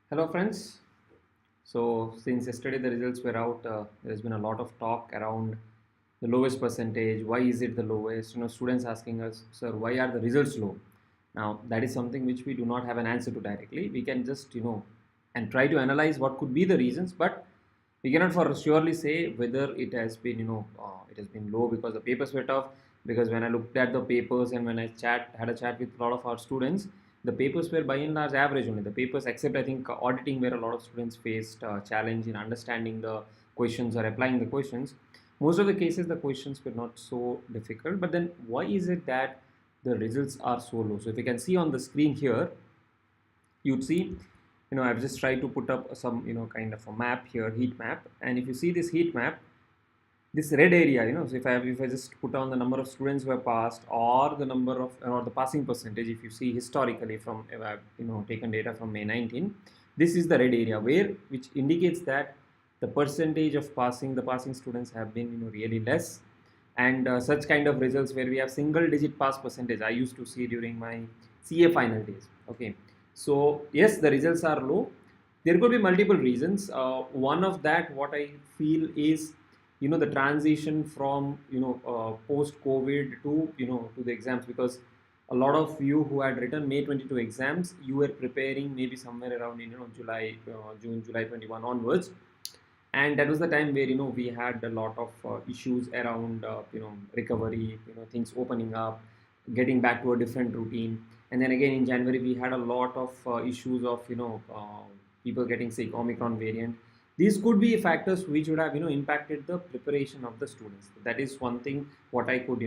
Hello friends. So since yesterday the results were out, there's been a lot of talk around the lowest percentage. Why is it the lowest? Students asking us, sir, why are the results low? Now that is something which we do not have an answer to directly. We can just and try to analyze what could be the reasons, but we cannot for surely say whether it has been it has been low because the papers were tough. Because when I looked at the papers and when I had a chat with a lot of our students, the papers were by and large average only. The papers, except I think auditing, where a lot of students faced challenge in understanding the questions or applying the questions. Most of the cases, the questions were not so difficult. But then, why is it that the results are so low? So, if you can see on the screen here, you'd see, I've just tried to put up some, kind of a map here, heat map. And if you see this heat map, this red area, so if I just put on the number of students who have passed or the number of or the passing percentage, if you see historically from taken data from May 19, this is the red area where which indicates that the percentage of passing students have been really less. And such kind of results where we have single digit pass percentage I used to see during my CA final days. Okay, so yes, the results are low. There could be multiple reasons. One of that, what I feel is, the transition from post COVID to to the exams, because a lot of you who had written May 22 exams, you were preparing maybe somewhere around July, June, July 21 onwards. And that was the time where we had a lot of issues around recovery, things opening up, getting back to a different routine. And then again in January we had a lot of issues of people getting sick, Omicron variant. These could be factors which would have impacted the preparation of the students. That is one thing what I could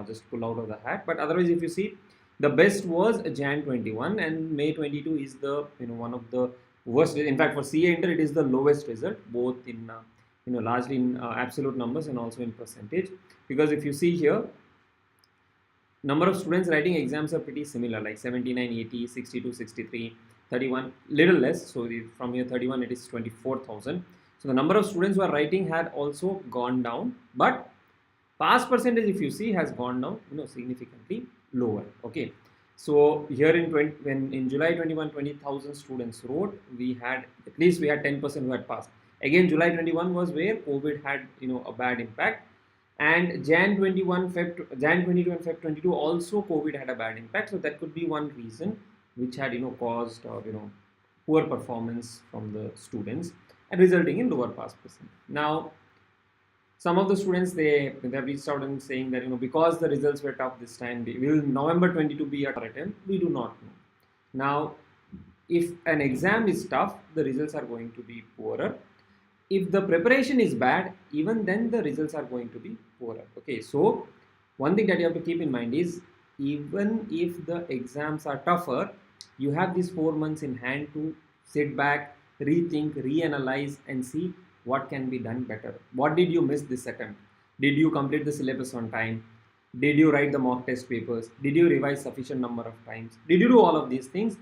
just pull out of the hat. But otherwise, if you see, the best was Jan 21, and May 22 is the one of the worst. In fact, for CA Inter, it is the lowest result, both in largely in absolute numbers and also in percentage. Because if you see here, number of students writing exams are pretty similar, like 79, 80, 62, 63, 31, little less. So from here 31, it is 24,000. So the number of students who are writing had also gone down, but pass percentage, if you see, has gone down significantly lower. Okay, so here in 20, when in July 21 20,000 students wrote, we had at least we had 10% who had passed. Again, July 21 was where COVID had a bad impact. And Jan 21 Jan 22 and Feb 22 also COVID had a bad impact. So that could be one reason which had caused poor performance from the students and resulting in lower pass percent. Now some of the students, they have reached out and saying that because the results were tough this time, will November 22 be a attempt? We do not know. Now if an exam is tough, the results are going to be poorer. If the preparation is bad, even then the results are going to be poorer. Okay, so one thing that you have to keep in mind is, even if the exams are tougher, you have these 4 months in hand to sit back, rethink, reanalyze, and see what can be done better. What did you miss this attempt? Did you complete the syllabus on time? Did you write the mock test papers? Did you revise sufficient number of times? Did you do all of these things?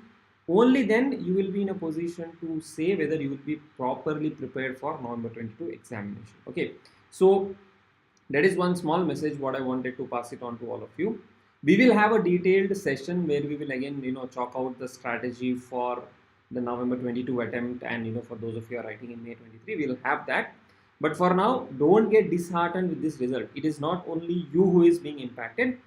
Only then you will be in a position to say whether you will be properly prepared for November 22 examination. Okay, so that is one small message what I wanted to pass it on to all of you. We will have a detailed session where we will again chalk out the strategy for the November 22 attempt, and for those of you are writing in May 23, we will have that. But for now, don't get disheartened with this result. It is not only you who is being impacted,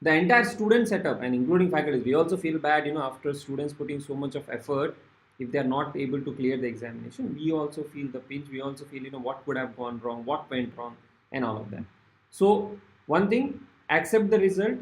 the entire student setup and including faculties. We also feel bad after students putting so much of effort, if they are not able to clear the examination, we also feel the pinch. We also feel what could have gone wrong, what went wrong, and all of that. So one thing, accept the result,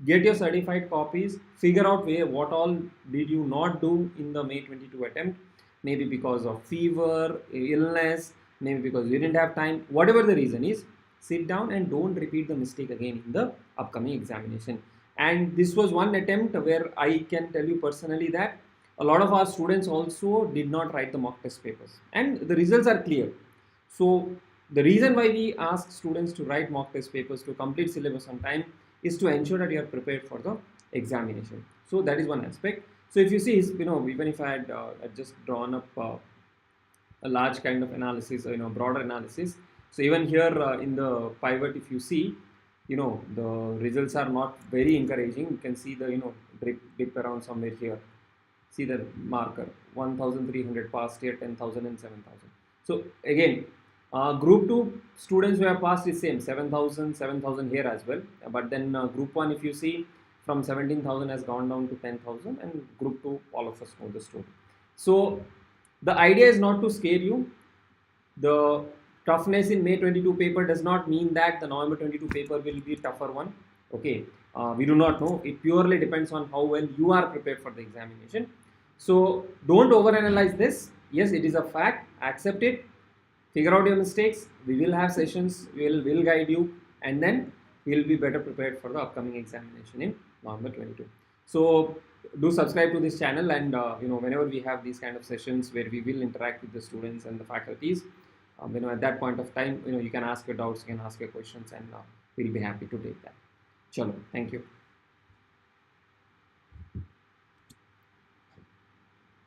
get your certified copies, figure out where what all did you not do in the May 22 attempt, maybe because of fever, illness, maybe because you didn't have time, whatever the reason is. Sit down and don't repeat the mistake again in the upcoming examination. And this was one attempt where I can tell you personally that a lot of our students also did not write the mock test papers, and the results are clear. So the reason why we ask students to write mock test papers, to complete syllabus on time, is to ensure that you are prepared for the examination. So that is one aspect. So if you see, even if I had just drawn up a large kind of analysis, broader analysis. So even here in the pivot, if you see, the results are not very encouraging. You can see the dip around somewhere here. See the marker 1300 passed here, 10,000 and 7,000. So again, group 2 students who have passed is same 7,000, 7,000 here as well. But then group 1, if you see, from 17,000 has gone down to 10,000, and group 2, all of us know the story. So the idea is not to scare you. The toughness in May 22 paper does not mean that the November 22 paper will be tougher one. Okay, we do not know. It purely depends on how well you are prepared for the examination. So don't overanalyze this. Yes, it is a fact. Accept it. Figure out your mistakes. We will have sessions. We'll guide you, and then we'll be better prepared for the upcoming examination in November 22. So do subscribe to this channel, and whenever we have these kind of sessions where we will interact with the students and the faculties, at that point of time, you can ask your doubts, you can ask your questions, and we'll be happy to take that. Chalo, thank you.